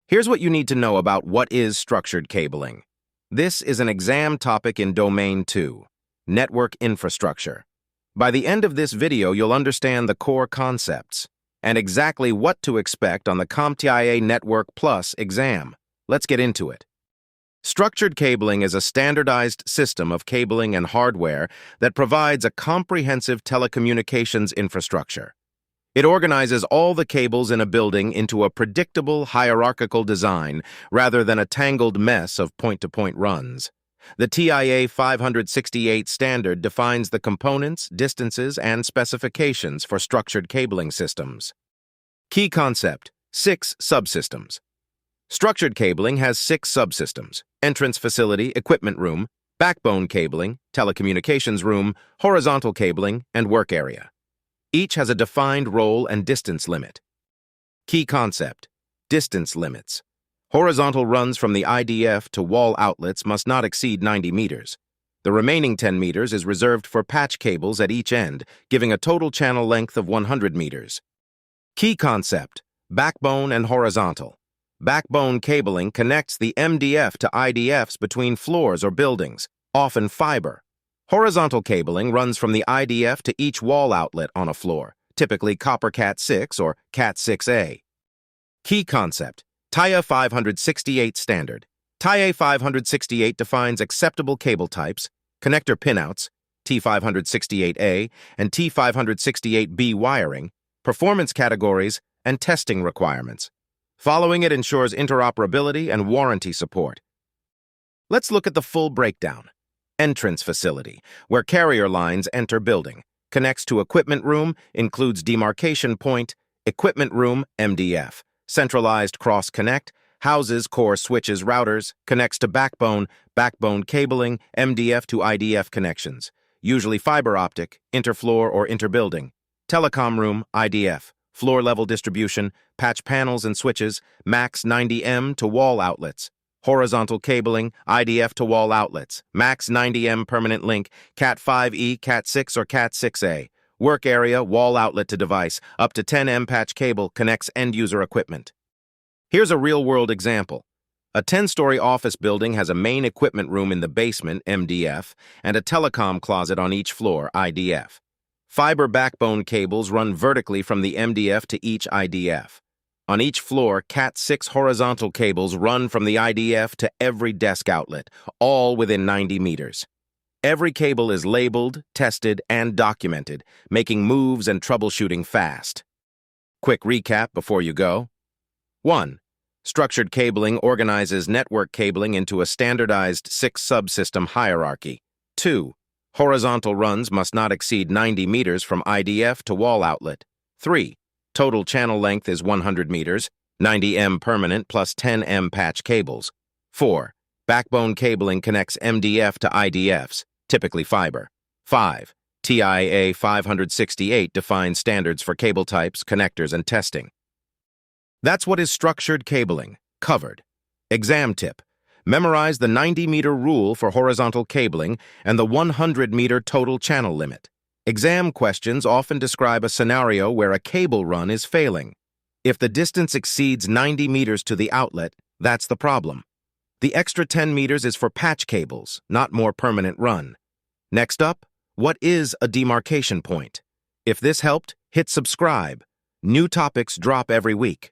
Here's what you need to know about what is structured cabling. This is an exam topic in Domain 2, Network Infrastructure. By the end of this video, you'll understand the core concepts and exactly what to expect on the CompTIA Network Plus exam. Let's get into it. Structured cabling is a standardized system of cabling and hardware that provides a comprehensive telecommunications infrastructure. It organizes all the cables in a building into a predictable hierarchical design rather than a tangled mess of point-to-point runs. The TIA 568 standard defines the components, distances, and specifications for structured cabling systems. Key concept: 6 subsystems. Structured cabling has 6 subsystems: entrance facility, equipment room, backbone cabling, telecommunications room, horizontal cabling, and work area. Each has a defined role and distance limit. Key concept: distance limits. Horizontal runs from the IDF to wall outlets must not exceed 90 meters. The remaining 10 meters is reserved for patch cables at each end, giving a total channel length of 100 meters. Key concept: backbone and horizontal. Backbone cabling connects the MDF to IDFs between floors or buildings, often fiber. Horizontal cabling runs from the IDF to each wall outlet on a floor, typically copper Cat6 or Cat6A. Key concept: TIA 568 standard. TIA 568 defines acceptable cable types, connector pinouts, T568A and T568B wiring, performance categories, and testing requirements. Following it ensures interoperability and warranty support. Let's look at the full breakdown. Entrance facility, where carrier lines enter building, connects to equipment room, includes demarcation point, equipment room, MDF, centralized cross-connect, houses core switches routers, connects to backbone, backbone cabling, MDF to IDF connections, usually fiber optic, interfloor or interbuilding, telecom room, IDF, floor-level distribution, patch panels and switches, max 90M to wall outlets, horizontal cabling, IDF to wall outlets, max 90M permanent link, Cat5E, Cat6 or Cat6A, work area, wall outlet to device, up to 10M patch cable connects end-user equipment. Here's a real-world example. A 10-story office building has a main equipment room in the basement, MDF, and a telecom closet on each floor, IDF. Fiber backbone cables run vertically from the MDF to each IDF. On each floor, Cat6 horizontal cables run from the IDF to every desk outlet, all within 90 meters. Every cable is labeled, tested, and documented, making moves and troubleshooting fast. Quick recap before you go. 1. Structured cabling organizes network cabling into a standardized 6-subsystem hierarchy. 2. Horizontal runs must not exceed 90 meters from IDF to wall outlet. 3. Total channel length is 100 meters, 90M permanent plus 10M patch cables. 4. Backbone cabling connects MDF to IDFs, typically fiber. 5. TIA 568 defines standards for cable types, connectors, and testing. That's what is structured cabling, covered. Exam tip: memorize the 90-meter rule for horizontal cabling and the 100-meter total channel limit. Exam questions often describe a scenario where a cable run is failing. If the distance exceeds 90 meters to the outlet, that's the problem. The extra 10 meters is for patch cables, not more permanent run. Next up, what is a demarcation point? If this helped, hit subscribe. New topics drop every week.